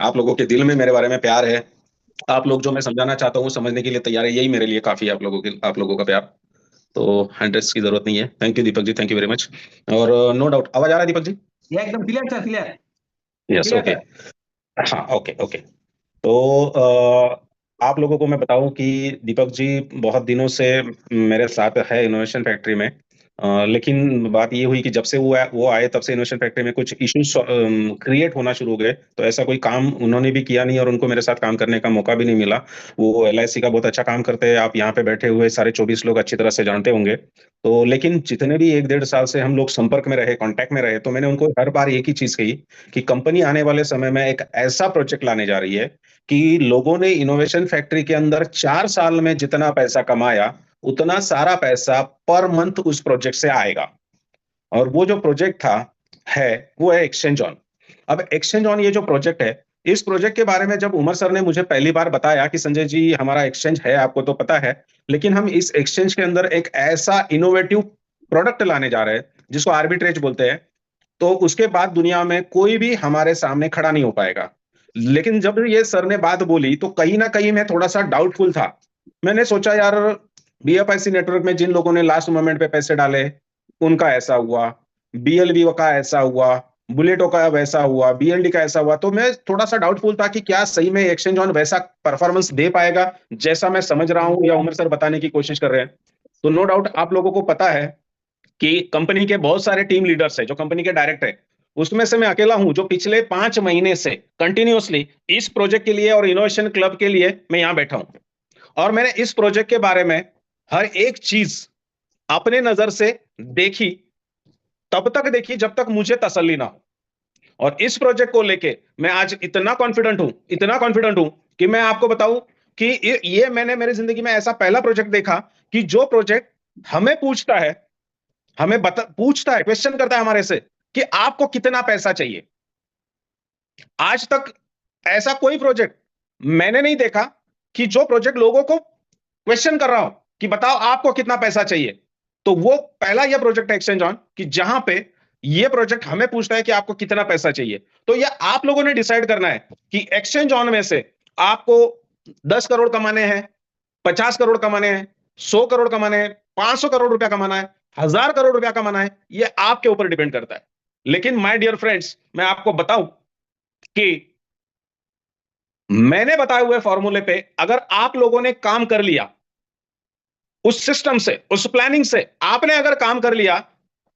आप लोगों के दिल में मेरे बारे में प्यार है। आप लोग जो मैं समझाना चाहता हूँ समझने के लिए तैयार है, यही मेरे लिए काफी है। आप लोगों का प्यार। तो इंटरेस्ट की जरूरत नहीं है। Thank you Deepak ji, thank you very much. और नो डाउट आवाज आ रहा है दीपक जी? ये एकदम clear sir, clear. Yes, clear okay. Sir. हाँ, ओके ओके। तो आप लोगों को मैं बताऊं कि दीपक जी बहुत दिनों से मेरे साथ है इनोवेशन फैक्ट्री में। लेकिन बात ये हुई कि जब से वो आए तब से इनोवेशन फैक्ट्री में कुछ इश्यूज क्रिएट होना शुरू हो गए। तो ऐसा कोई काम उन्होंने भी किया नहीं और उनको मेरे साथ काम करने का मौका भी नहीं मिला। वो एलआईसी का बहुत अच्छा काम करते हैं, आप यहाँ पे बैठे हुए सारे 24 लोग अच्छी तरह से जानते होंगे। तो लेकिन जितने भी 1 डेढ़ साल से हम लोग संपर्क में रहे, कांटेक्ट में रहे, तो मैंने उनको हर बार एक ही चीज कही कि कंपनी आने वाले समय में एक ऐसा प्रोजेक्ट लाने जा रही है कि लोगों ने इनोवेशन फैक्ट्री के अंदर 4 साल में जितना पैसा कमाया उतना सारा पैसा पर मंथ उस प्रोजेक्ट से आएगा। और वो जो प्रोजेक्ट था है वो है एक्सचेंज ऑन। अब एक्सचेंज ऑन ये जो प्रोजेक्ट है, इस प्रोजेक्ट के बारे में जब उमर सर ने मुझे पहली बार बताया कि संजय जी हमारा एक्सचेंज है, आपको तो पता है, लेकिन हम इस एक्सचेंज के अंदर एक ऐसा इनोवेटिव प्रोडक्ट लाने जा रहे हैं जिसको आर्बिट्रेज बोलते हैं। तो उसके बाद दुनिया में कोई भी हमारे सामने खड़ा नहीं हो पाएगा। लेकिन जब ये सर ने बात बोली तो कहीं ना कहीं मैं थोड़ा सा डाउटफुल था। मैंने सोचा यार, बीएफआईसी नेटवर्क में जिन लोगों ने लास्ट मोमेंट पे पैसे डाले उनका ऐसा हुआ, बीएलबी का ऐसा हुआ, बुलेटो का वैसा हुआ, बीएलडी का ऐसा हुआ, तो मैं थोड़ा सा डाउटफुल था कि क्या सही में एक्सचेंज ऑन वैसा परफॉर्मेंस दे पाएगा जैसा मैं समझ रहा हूं या उमर सर बताने की कोशिश कर रहे हैं। तो नो डाउट आप लोगों को पता है कि कंपनी के बहुत सारे टीम लीडर्स है, जो कंपनी के डायरेक्टर है, उसमें से मैं अकेला हूं जो पिछले 5 महीने से कंटिन्यूअसली इस प्रोजेक्ट के लिए और इनोवेशन क्लब के लिए मैं यहां बैठा हूं। और मैंने इस प्रोजेक्ट के बारे में हर एक चीज अपने नजर से देखी, तब तक देखी जब तक मुझे तसल्ली ना हो। और इस प्रोजेक्ट को लेके मैं आज इतना कॉन्फिडेंट हूं, इतना कॉन्फिडेंट हूं कि मैं आपको बताऊं कि ये मैंने मेरी जिंदगी में ऐसा पहला प्रोजेक्ट देखा कि जो प्रोजेक्ट हमें पूछता है, पूछता है, क्वेश्चन करता है हमारे से कि आपको कितना पैसा चाहिए। आज तक ऐसा कोई प्रोजेक्ट मैंने नहीं देखा कि जो प्रोजेक्ट लोगों को क्वेश्चन कर रहा हो कि बताओ आपको कितना पैसा चाहिए। तो वो पहला यह प्रोजेक्ट है एक्सचेंज ऑन, कि जहां पे ये प्रोजेक्ट हमें पूछता है कि आपको कितना पैसा चाहिए। तो ये आप लोगों ने डिसाइड करना है कि एक्सचेंज ऑन में से आपको 10 करोड़ कमाने हैं, 50 करोड़ कमाने हैं, 100 करोड़ कमाने हैं, 500 करोड़ रुपया कमाना है, 1000 करोड़ रुपया कमाना है, ये आपके ऊपर डिपेंड करता है। लेकिन माय डियर फ्रेंड्स, मैं आपको बताऊं कि मैंने बताए हुए फॉर्मूले पे अगर आप लोगों ने काम कर लिया, उस सिस्टम से, उस प्लानिंग से आपने अगर काम कर लिया,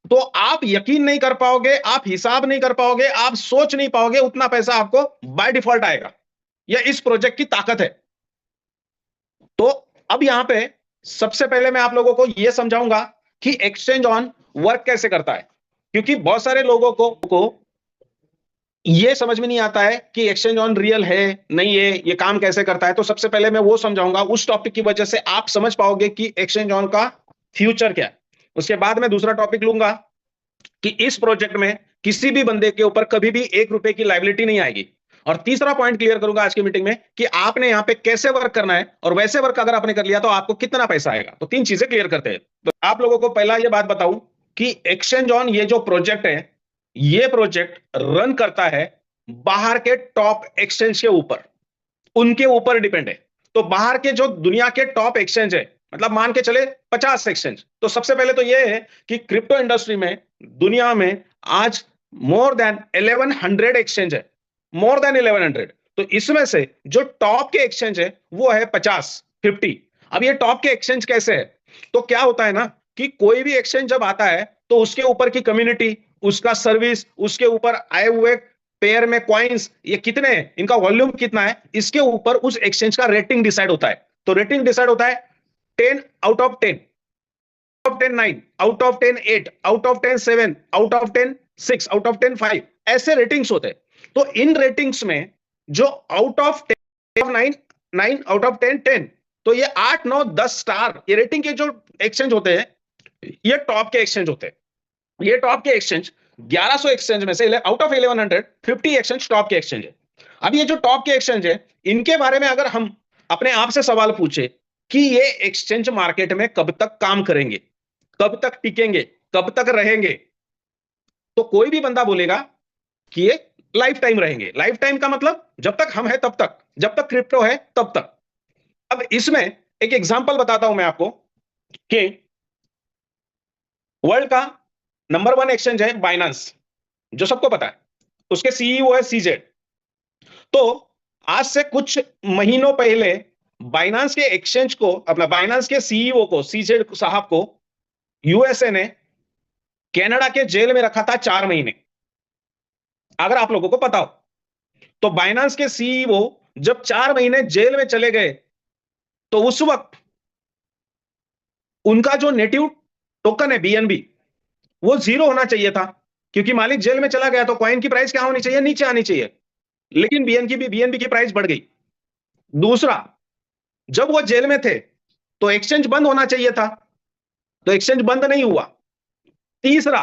तो आप यकीन नहीं कर पाओगे, आप हिसाब नहीं कर पाओगे, आप सोच नहीं पाओगे उतना पैसा आपको बाय डिफॉल्ट आएगा। यह इस प्रोजेक्ट की ताकत है। तो अब यहां पे सबसे पहले मैं आप लोगों को यह समझाऊंगा कि एक्सचेंज ऑन वर्क कैसे करता है, क्योंकि बहुत सारे लोगों को ये समझ में नहीं आता है कि एक्सचेंज ऑन रियल है नहीं है, ये काम कैसे करता है। तो सबसे पहले मैं वो समझाऊंगा, उस टॉपिक की वजह से आप समझ पाओगे कि एक्सचेंज ऑन का फ्यूचर क्या है। उसके बाद मैं दूसरा टॉपिक लूंगा कि इस प्रोजेक्ट में किसी भी बंदे के ऊपर कभी भी 1 रुपए की लाइबिलिटी नहीं आएगी। और तीसरा पॉइंट क्लियर करूंगा आज की मीटिंग में कि आपने यहां पे कैसे वर्क करना है, और वैसे वर्क अगर आपने कर लिया तो आपको कितना पैसा आएगा। तो 3 चीजें क्लियर करते हैं। तो आप लोगों को पहला यह बात बताऊं कि एक्सचेंज ऑन ये जो प्रोजेक्ट है, ये प्रोजेक्ट रन करता है बाहर के टॉप एक्सचेंज के ऊपर, उनके ऊपर डिपेंड है। तो बाहर के जो दुनिया के टॉप एक्सचेंज है, मतलब मान के चले 50 एक्सचेंज। तो सबसे पहले तो यह है कि क्रिप्टो इंडस्ट्री में दुनिया में आज मोर देन 1100 एक्सचेंज है, मोर देन 1100। तो इसमें से जो टॉप के एक्सचेंज है वो है 50। अब ये टॉप के एक्सचेंज कैसे है? तो क्या होता है ना कि कोई भी एक्सचेंज जब आता है तो उसके ऊपर की कम्युनिटी, उसका सर्विस, उसके ऊपर आए हुए पेयर में कॉइन्स ये कितने हैं, इनका वॉल्यूम कितना है, इसके ऊपर उस एक्सचेंज का रेटिंग डिसाइड होता है। तो रेटिंग डिसाइड होता है 10 out of 10, out of 10 9, out of 10 8, out of 10 7, out of 10 6, out of 10 5, ऐसे रेटिंग्स होते हैं। तो इन रेटिंग्स में जो आउट ऑफ 10 9, 9 आउट ऑफ 10 10, तो ये 8 9 10 स्टार ये रेटिंग के जो एक्सचेंज होते हैं, ये टॉप के एक्सचेंज होते हैं। ये टॉप के एक्सचेंज 1100 एक्सचेंज में से आउट ऑफ 1100 50 एक्सचेंज टॉप के एक्सचेंज है। अब ये जो टॉप के एक्सचेंज है, इनके बारे में अगर हम अपने आप से सवाल पूछे कि ये एक्सचेंज मार्केट में कब तक काम करेंगे, कब तक टिकेंगे, कब तक रहेंगे, तो कोई भी बंदा बोलेगा कि ये लाइफ टाइम रहेंगे। लाइफ टाइम का मतलब जब तक हम हैं तब तक, जब तक क्रिप्टो है तब तक। अब इसमें एक एग्जांपल बताता हूं मैं आपको कि वर्ल्ड का नंबर वन एक्सचेंज है बाइनांस, जो सबको पता है। उसके सीईओ है सीजेड। तो आज से कुछ महीनों पहले बाइनांस के एक्सचेंज को, अपना बाइनांस के सीईओ को, सीजेड साहब को, यूएसए ने कनाडा के जेल में रखा था 4 महीने, अगर आप लोगों को पता हो। तो बाइनांस के सीईओ जब 4 महीने जेल में चले गए, तो उस वक्त उनका जो नेटिव टोकन है बीएनबी, वो 0 होना चाहिए था, क्योंकि मालिक जेल में चला गया तो कॉइन की प्राइस क्या होनी चाहिए, नीचे आनी चाहिए। लेकिन बीएनबी की प्राइस बढ़ गई। दूसरा, जब वो जेल में थे तो एक्सचेंज बंद होना चाहिए था, तो एक्सचेंज बंद नहीं हुआ। तीसरा,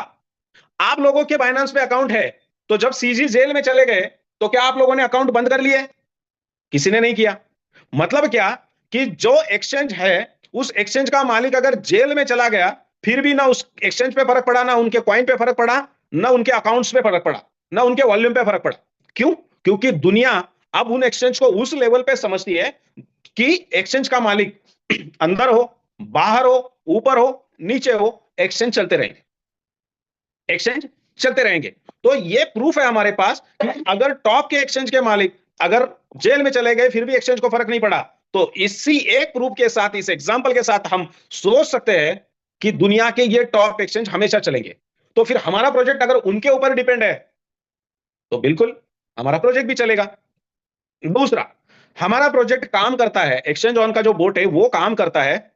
आप लोगों के बाइनांस पे अकाउंट है, तो जब सीजी जेल में चले गए तो क्या आप लोगों ने अकाउंट बंद कर लिए? किसी ने नहीं किया। मतलब क्या कि जो एक्सचेंज है, उस एक्सचेंज का मालिक अगर जेल में चला गया, फिर भी ना उस एक्सचेंज पे फर्क पड़ा, ना उनके कॉइन पे फर्क पड़ा, ना उनके अकाउंट्स पे फर्क पड़ा, ना उनके वॉल्यूम पे फर्क पड़ा। क्यों? क्योंकि दुनिया अब उन एक्सचेंज को उस लेवल पे समझती है कि एक्सचेंज का मालिक अंदर हो, बाहर हो, ऊपर हो, नीचे हो, एक्सचेंज चलते रहेंगे, एक्सचेंज चलते रहेंगे। तो ये प्रूफ है हमारे पास कि अगर टॉप के एक्सचेंज के मालिक अगर जेल में चले गए फिर भी एक्सचेंज को फर्क नहीं पड़ा, तो इसी एक प्रूफ के साथ, इस एग्जांपल के साथ हम सोच सकते हैं कि दुनिया के ये टॉप एक्सचेंज हमेशा चलेंगे। तो फिर हमारा प्रोजेक्ट अगर उनके ऊपर डिपेंड है, तो बिल्कुल हमारा प्रोजेक्ट भी चलेगा। दूसरा, हमारा प्रोजेक्ट काम करता है, एक्सचेंज ऑन का जो बोट है वो काम करता है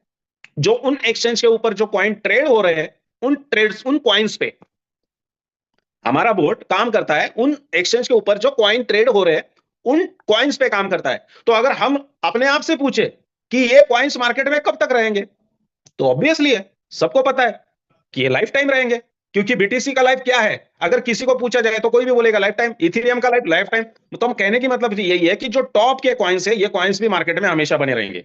जो उन एक्सचेंज के ऊपर जो कॉइन ट्रेड हो रहे हैं, उन ट्रेड्स, उन कॉइन्स पे हमारा बोट काम करता है। उन एक्सचेंज के ऊपर जो कॉइन ट्रेड हो रहे हैं, उन कॉइन्स पे काम करता है। तो अगर हम अपने आप से पूछे कि ये कॉइन्स मार्केट में कब तक रहेंगे, तो ऑब्वियसली है, सबको पता है कि ये लाइफ टाइम रहेंगे। क्योंकि बीटीसी का लाइफ क्या है, अगर किसी को पूछा जाए तो कोई भी बोलेगा लाइफ टाइम। इथेरियम का लाइफ लाइफ टाइम। तो हम कहने की मतलब यही है कि जो टॉप के कॉइन्स है, ये कॉइन्स भी मार्केट में हमेशा बने रहेंगे।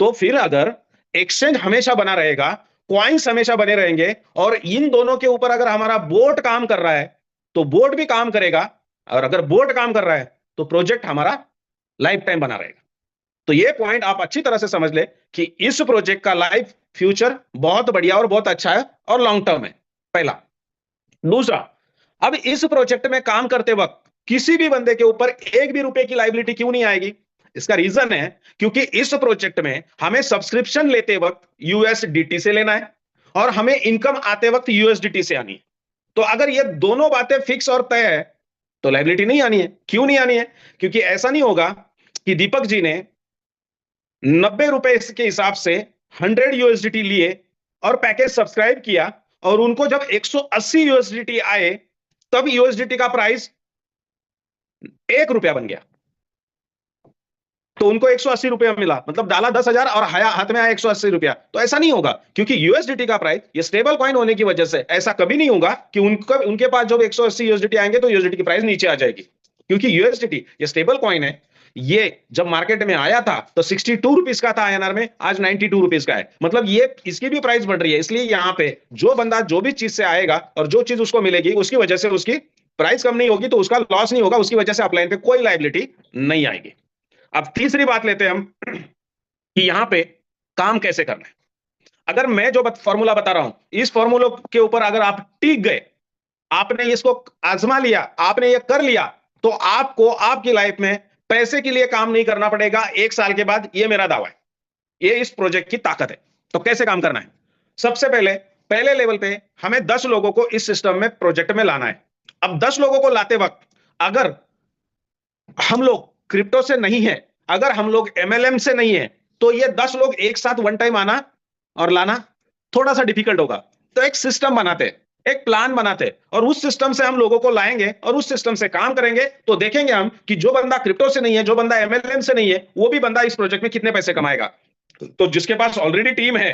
तो फिर अगर एक्सचेंज हमेशा बना रहेगा, कॉइन्स हमेशा बने रहेंगे, और इन दोनों के ऊपर अगर हमारा बोर्ड काम कर रहा है, तो बोर्ड भी काम करेगा। और अगर बोर्ड काम कर रहा है तो प्रोजेक्ट हमारा लाइफ टाइम बना रहेगा। तो ये पॉइंट आप अच्छी तरह से समझ ले कि इस प्रोजेक्ट का लाइफ फ्यूचर बहुत बढ़िया और बहुत अच्छा है और लॉन्ग टर्म है, पहला। दूसरा, अब इस प्रोजेक्ट में काम करते वक्त किसी भी बंदे के ऊपर एक भी रुपए की लाइबिलिटी क्यों नहीं आएगी? इसका रीजन है क्योंकि इस प्रोजेक्ट में हमें सब्सक्रिप्शन लेते वक्त यूएसडीटी से लेना है और हमें इनकम आते वक्त यूएसडीटी से आनी है। तो अगर ये दोनों बातें फिक्स और तय है तो लाइबिलिटी नहीं आनी है। क्यों नहीं आनी है? क्योंकि ऐसा नहीं होगा कि दीपक जी ने 90 रुपए के हिसाब से 100 यूएसडीटी लिए और पैकेज सब्सक्राइब किया, और उनको जब 180 यूएसडीटी आए तब यूएसडीटी का प्राइस 1 रुपया बन गया। तो उनको 180 रुपया मिला, मतलब डाला 10,000 और हाथ में आया 180 रुपया। तो ऐसा नहीं होगा, क्योंकि यूएसडीटी का प्राइस ये स्टेबल कॉइन होने की वजह से ऐसा कभी नहीं होगा कि उनके पास जब 180 यूएसडीटी आएंगे तो यूएसडीटी की प्राइस नीचे आ जाएगी। क्योंकि यूएसडीटी ये स्टेबल कॉइन है। ये जब मार्केट में आया था तो 62 रुपीज का था आईएनआर में, आज 92 रुपीज का है। मतलब ये इसकी भी प्राइस बढ़ रही है। इसलिए यहां पे जो बंदा जो भी चीज से आएगा और जो चीज उसको मिलेगी उसकी वजह से उसकी प्राइस कम नहीं होगी, तो उसका लॉस नहीं होगा, उसकी वजह से अपलाइन पे कोई लाइबिलिटी नहीं आएगी। अब तीसरी बात लेते हैं हम कि यहां पे काम कैसे करना है। अगर मैं जो फॉर्मूला बता रहा हूं, इस फॉर्मूला के ऊपर अगर आप टिक गए, आपने इसको आजमा लिया, आपने ये कर लिया, तो आपको आपकी लाइफ में पैसे के लिए काम नहीं करना पड़ेगा 1 साल के बाद। ये मेरा दावा है, ये इस प्रोजेक्ट की ताकत है। तो कैसे काम करना है? सबसे पहले पहले लेवल पे हमें 10 लोगों को इस सिस्टम में, प्रोजेक्ट में लाना है। अब 10 लोगों को लाते वक्त अगर हम लोग क्रिप्टो से नहीं है, अगर हम लोग एमएलएम से नहीं है, तो ये 10 लोग एक साथ वन टाइम आना और लाना थोड़ा सा डिफिकल्ट होगा। तो एक सिस्टम बनाते, एक प्लान बनाते, और उस सिस्टम से हम लोगों को लाएंगे और उस सिस्टम से काम करेंगे। तो देखेंगे हम कि जो बंदा क्रिप्टो से नहीं है, जो बंदा एमएलएम से नहीं है, वो भी बंदा इस प्रोजेक्ट में कितने पैसे कमाएगा। तो जिसके पास ऑलरेडी टीम है,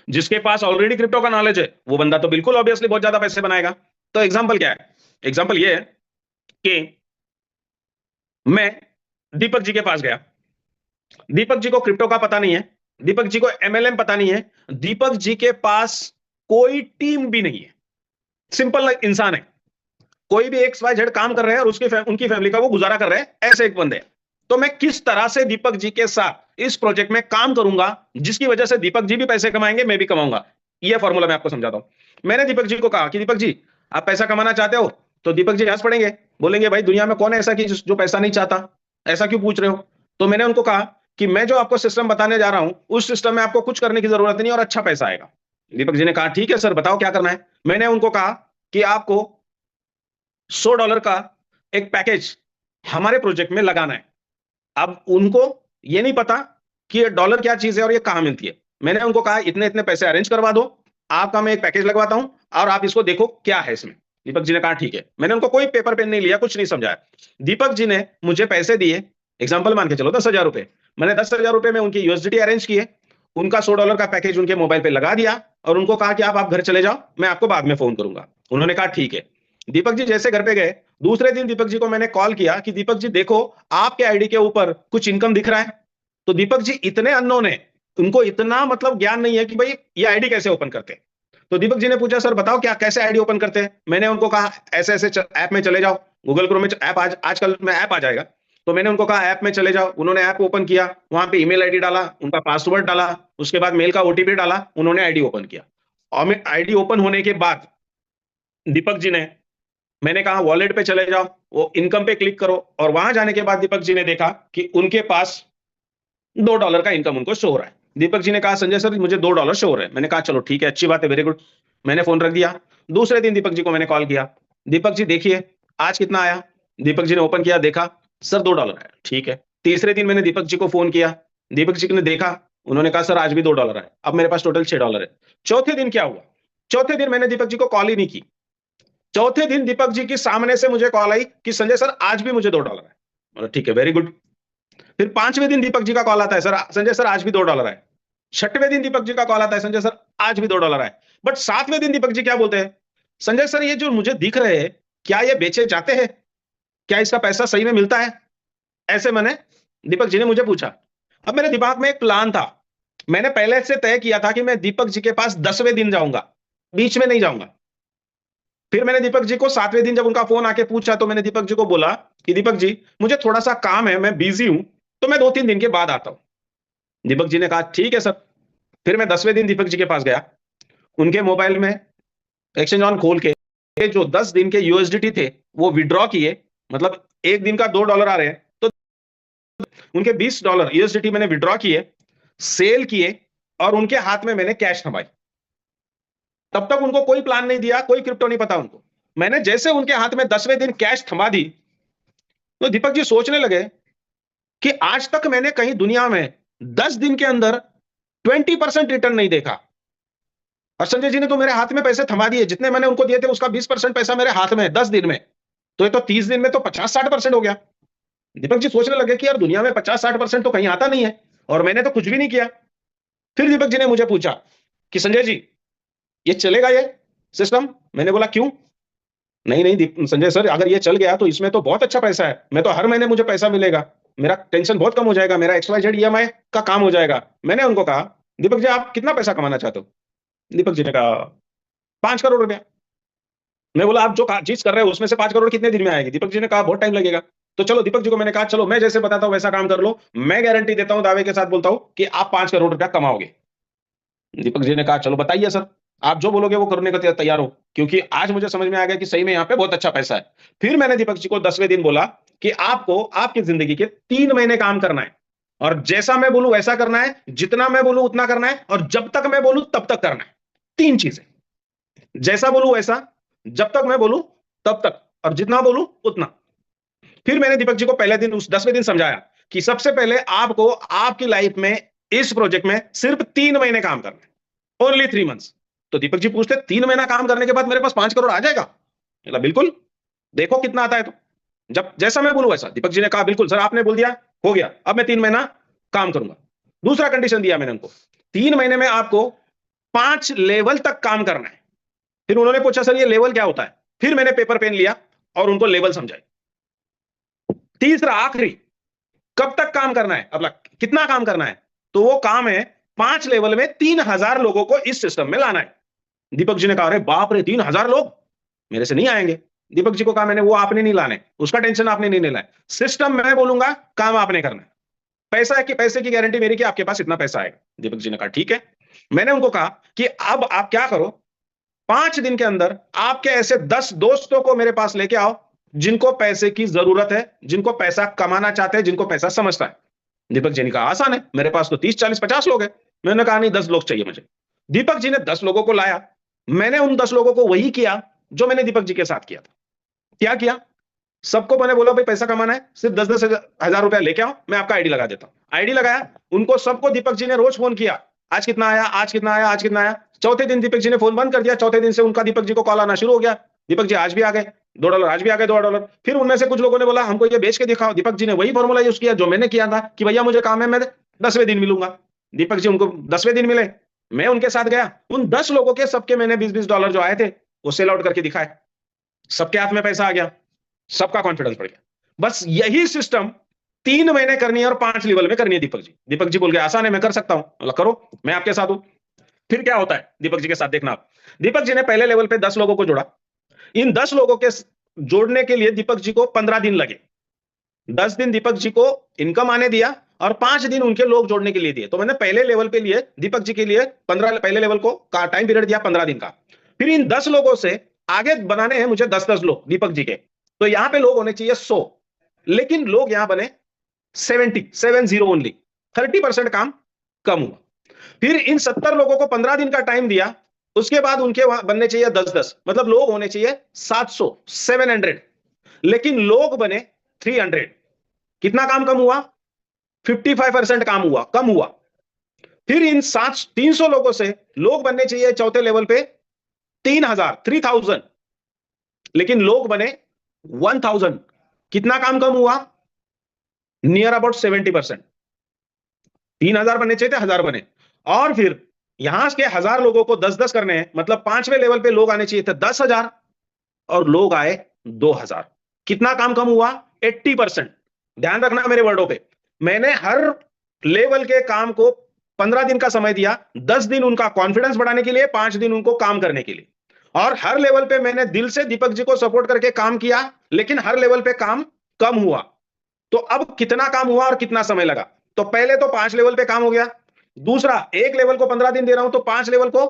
जिसके पास ऑलरेडी क्रिप्टो का नॉलेज है, वो बंदा तो बिल्कुल ऑब्वियसली बहुत ज्यादा पैसे बनाएगा। तो एग्जाम्पल क्या है? एग्जाम्पल ये है कि मैं दीपक जी के पास गया। दीपक जी को क्रिप्टो का पता नहीं है, दीपक जी को एमएलएम पता नहीं है, दीपक जी के पास कोई टीम भी नहीं है, सिंपल इंसान है। कोई भी XYZ काम कर रहे हैं और उनकी फैमिली का वो गुजारा कर रहे हैं, ऐसे एक बंदे। तो मैं किस तरह से दीपक जी के साथ इस प्रोजेक्ट में काम करूंगा जिसकी वजह से दीपक जी भी पैसे कमाएंगे, मैं भी कमाऊंगा। ये फॉर्मूला मैं आपको समझाता हूं। मैंने दीपक जी को कहा कि दीपक जी, आप पैसा कमाना चाहते हो? तो दीपक जी हंस पड़ेंगे, बोलेंगे भाई दुनिया में कौन है ऐसा कि जो पैसा नहीं चाहता, ऐसा क्यों पूछ रहे हो? तो मैंने उनको कहा कि मैं जो आपको सिस्टम बताने जा रहा हूं, उस सिस्टम में आपको कुछ करने की जरूरत नहीं और अच्छा पैसा आएगा। दीपक जी ने कहा ठीक है सर, बताओ क्या करना है। मैंने उनको कहा कि आपको $100 का एक पैकेज हमारे प्रोजेक्ट में लगाना है। अब उनको ये नहीं पता कि ये डॉलर क्या चीज है और ये कहां मिलती है। मैंने उनको कहा इतने इतने पैसे अरेंज करवा दो, आपका मैं एक पैकेज लगवाता हूं और आप इसको देखो क्या है इसमें। दीपक जी ने कहा ठीक है। मैंने उनको कोई पेपर पेन नहीं लिया, कुछ नहीं समझाया। दीपक जी ने मुझे पैसे दिए, एग्जाम्पल मान के चलो 10,000 रुपए। मैंने 10,000 रुपए में उनकी यूएसडीटी अरेंज किए, उनका $100 का पैकेज उनके मोबाइल पे लगा दिया और उनको कहा कि आप घर चले जाओ, मैं आपको बाद में फोन करूंगा। उन्होंने कहा ठीक है। दीपक जी जैसे घर पे गए, दूसरे दिन दीपक जी को मैंने कॉल किया कि दीपक जी देखो, आपके आईडी के ऊपर कुछ इनकम दिख रहा है। तो दीपक जी इतने अननोन है, उनको इतना मतलब ज्ञान नहीं है कि भाई ये आईडी कैसे ओपन करते हैं। तो दीपक जी ने पूछा सर बताओ क्या कैसे आईडी ओपन करते हैं। मैंने उनको कहा ऐसे ऐसे ऐप में चले जाओ, गूगल क्रोम में ऐप आजकल में ऐप आ जाएगा। तो मैंने उनको कहा ऐप में चले जाओ। उन्होंने ऐप ओपन किया, वहां पे ईमेल आईडी डाला, उनका पासवर्ड डाला, उसके बाद मेल का ओटीपी डाला, उन्होंने आईडी ओपन किया। और आईडी ओपन होने के बाद दीपक जी ने, मैंने कहा वॉलेट पे चले जाओ, वो इनकम पे क्लिक करो, और वहां जाने के बाद दीपक जी ने देखा कि उनके पास $2 का इनकम उनको शो हो रहा है। दीपक जी ने कहा संजय सर मुझे $2 शो हो रहे हैं। मैंने कहा चलो ठीक है, अच्छी बात है, वेरी गुड। मैंने फोन रख दिया। दूसरे दिन दीपक जी को मैंने कॉल किया, दीपक जी देखिए आज कितना आया। दीपक जी ने ओपन किया, देखा सर $2 आया। ठीक है। तीसरे दिन मैंने दीपक जी को फोन किया, दीपक जी ने देखा, उन्होंने कहा सर आज भी $2 आया। अब मेरे पास टोटल $6 है। चौथे दिन क्या हुआ? चौथे दिन मैंने दीपक जी को कॉल ही नहीं की। चौथे दिन दीपक जी के सामने से मुझे कॉल आई कि संजय सर आज भी मुझे $2 है। ठीक है, वेरी गुड। फिर पांचवें दिन दीपक जी का कॉल आता है, सर संजय सर आज भी $2 है। छठवें दिन दीपक जी का कॉल आता है, संजय सर आज भी $2 है। बट सातवें दिन दीपक जी क्या बोलते हैं, संजय सर ये जो मुझे दिख रहे हैं क्या ये बेचे जाते हैं, क्या इसका पैसा सही में मिलता है? ऐसे मैंने दीपक जी ने मुझे पूछा। अब मेरे दिमाग में एक प्लान था, मैंने पहले से तय किया था कि मैं दीपक जी के पास 10वें दिन जाऊंगा, बीच में नहीं जाऊंगा। फिर मैंने दीपक जी को 7वें दिन जब उनका फोन आके पूछा तो मैंने दीपक जी को बोला कि दीपक जी मुझे थोड़ा सा काम है, मैं बिजी हूं, तो मैं 2-3 दिन के बाद आता हूं। दीपक जी ने कहा ठीक है सर। फिर मैं 10वें दिन दीपक जी के पास गया, उनके मोबाइल में एक्सचेंज ऑन खोल के जो 10 दिन के यूएसडीटी थे वो विड्रॉ किए, मतलब एक दिन का $2 आ रहे हैं तो उनके $20 यूएसडीटी मैंने विड्रॉ किए, सेल किए और उनके हाथ में मैंने कैश थमाई। तब तक उनको कोई प्लान नहीं दिया, कोई क्रिप्टो नहीं पता उनको। मैंने जैसे उनके हाथ में 10वें दिन कैश थमा दी तो दीपक जी सोचने लगे कि आज तक मैंने कहीं दुनिया में 10 दिन के अंदर 20% रिटर्न नहीं देखा, और संजय जी ने तो मेरे हाथ में पैसे थमा दिए, जितने मैंने उनको दिए थे उसका 20% पैसा मेरे हाथ में है 10 दिन में, तो ये तो 30 दिन में तो 50-60% हो गया। दीपक जी सोचने लगे कि यार दुनिया में 50-60% तो कहीं आता नहीं है और मैंने तो कुछ भी नहीं किया। फिर दीपक जी ने मुझे पूछा कि संजय जी ये चलेगा ये सिस्टम? मैंने बोला क्यों? नहीं नहीं संजय सर अगर ये चल गया तो इसमें तो बहुत अच्छा पैसा है, मैं तो हर महीने मुझे पैसा मिलेगा, मेरा टेंशन बहुत कम हो जाएगा, मेरा XYZ EMI का काम हो जाएगा। मैंने उनको कहा दीपक जी आप कितना पैसा कमाना चाहते हो? दीपक जी ने कहा 5 करोड़ रुपया। मैं बोला आप जो चीज कर रहे हो उसमें से 5 करोड़ कितने दिन में आएगी? दीपक जी ने कहा बहुत टाइम लगेगा। तो चलो दीपक जी को मैंने कहा चलो मैं जैसे बताता हूं वैसा काम कर लो, मैं गारंटी देता हूं, दावे के साथ बोलता हूं कि आप 5 करोड़ रुपया कमाओगे। दीपक जी ने कहा चलो बताइए सर, आप जो बोलोगे वो करने को तैयार हो, क्योंकि आज मुझे समझ में आ गया कि सही में यहाँ पे बहुत अच्छा पैसा है। फिर मैंने दीपक जी को 10वें दिन बोला कि आपको आपकी जिंदगी के 3 महीने काम करना है और जैसा मैं बोलूं वैसा करना है, जितना मैं बोलूं उतना करना है और जब तक मैं बोलूं तब तक करना है। 3 चीजें, जैसा बोलूं वैसा, जब तक मैं बोलूं तब तक, और जितना बोलूं उतना। फिर मैंने दीपक जी को पहले दिन उस 10वें दिन समझाया कि सबसे पहले आपको आपकी लाइफ में इस प्रोजेक्ट में सिर्फ 3 महीने काम करना है, ओनली 3 मंथ्स। तो दीपक जी पूछते 3 महीना काम करने के बाद मेरे पास 5 करोड़ आ जाएगा? बोला बिल्कुल, देखो कितना आता है। तो जब जैसा मैं बोलूं वैसा। दीपक जी ने कहा बिल्कुल सर, आपने बोल दिया हो गया, अब मैं 3 महीना काम करूंगा। दूसरा कंडीशन दिया मैंने उनको, 3 महीने में आपको 5 लेवल तक काम करना है। फिर उन्होंने पूछा सर ये लेवल क्या होता है? फिर मैंने पेपर पेन लिया और उनको लेवल समझाए। तीसरा आखिरी, कब तक काम करना है, अब कितना काम करना है? तो वो काम है 5 लेवल में 3,000 लोगों को इस सिस्टम में लाना है। दीपक जी ने कहा अरे बाप रे 3,000 लोग मेरे से नहीं आएंगे। दीपक जी को कहा मैंने, वो आपने नहीं लाने, उसका टेंशन आपने नहीं लेना है, सिस्टम मैं बोलूंगा, काम आपने करना है। पैसा की, पैसे की गारंटी मेरी कि आपके पास इतना पैसा आएगा। दीपक जी ने कहा ठीक है। मैंने उनको कहा कि अब आप क्या करो, 5 दिन के अंदर आपके ऐसे 10 दोस्तों को मेरे पास लेके आओ जिनको पैसे की जरूरत है, जिनको पैसा कमाना चाहते हैं, जिनको पैसा समझता है। दीपक जी ने कहा आसान है, मेरे पास तो 30 40 50 लोग हैं। मैंने कहा नहीं, 10 लोग चाहिए मुझे। दीपक जी ने 10 लोगों को लाया। मैंने उन 10 लोगों को वही किया जो मैंने दीपक जी के साथ किया था। क्या किया, सबको मैंने बोला भाई पैसा कमाना है, सिर्फ 10-10 हजार रुपया लेके आओ, मैं आपका आईडी लगा देता हूं। आईडी लगाया, उनको सबको दीपक जी ने रोज फोन किया, आज कितना आया, आज कितना आया, आज कितना आया। चौथे दिन दीपक जी ने फोन बंद कर दिया। चौथे दिन से उनका दीपक जी को कॉल आना शुरू हो गया, दीपक जी आज भी आ गए $2, आज भी आ गए $2। फिर उनमें से कुछ लोगों ने बोला हमको ये बेच के दिखाओ। दीपक जी ने वही फॉर्मूला यूज किया जो मैंने किया था कि भैया मुझे काम है, मैं 10वें दिन मिलूंगा। दीपक जी उनको 10वें दिन मिले, मैं उनके साथ गया। उन 10 लोगों के सबके मैंने $20-20 जो आए थे वो सेल आउट करके दिखाए। सबके हाथ में पैसा आ गया, सबका कॉन्फिडेंस बढ़ गया। बस यही सिस्टम 3 महीने करनी है और 5 लेवल में करनी है दीपक जी। दीपक जी बोल गए आसान है, मैं कर सकता हूं। बोला करो, मैं आपके साथ हूं। फिर क्या होता है दीपक जी के साथ देखना आप। दीपक जी ने पहले लेवल पे 10 लोगों को जोड़ा। इन 10 लोगों के जोड़ने के लिए दीपक जी को 15 दिन लगे। 10 दिन दीपक जी को इनकम आने दिया और 5 दिन उनके लोग जोड़ने के लिए दिए। तो मैंने पहले लेवल पे लिए दीपक जी के लिए 15, पहले लेवल को का टाइम पीरियड दिया 15 दिन का। फिर इन 10 लोगों से आगे बनाने हैं मुझे 10-10 लोग दीपक जी के। तो यहां पे लोग होने चाहिए 100, लेकिन लोग यहां बने 70 ओनली, 30% काम कम हुआ। फिर इन 70 लोगों को 15 दिन का टाइम दिया, उसके बाद उनके वहां बनने चाहिए 10-10, मतलब लोग होने चाहिए 700, लेकिन लोग बने 300। कितना काम कम हुआ, 55% काम हुआ, कम हुआ। फिर इन 300 लोगों से लोग बनने चाहिए चौथे लेवल पे 3000, लेकिन लोग बने 1000। कितना काम कम हुआ, नियर अबाउट 70%। 3000 बनने चाहिए थे, 1000 बने। और फिर यहां के 1000 लोगों को 10-10 करने हैं, मतलब 5वें लेवल पे लोग आने चाहिए थे 10,000 और लोग आए 2000। कितना काम कम हुआ, 80%। ध्यान रखना मेरे वर्डों पे, मैंने हर लेवल के काम को 15 दिन का समय दिया, 10 दिन उनका कॉन्फिडेंस बढ़ाने के लिए, 5 दिन उनको काम करने के लिए। और हर लेवल पे मैंने दिल से दीपक जी को सपोर्ट करके काम किया, लेकिन हर लेवल पे काम कम हुआ। तो अब कितना काम हुआ और कितना समय लगा, तो पहले तो 5 लेवल पे काम हो गया। दूसरा, एक लेवल को 15 दिन दे रहा हूं तो 5 लेवल को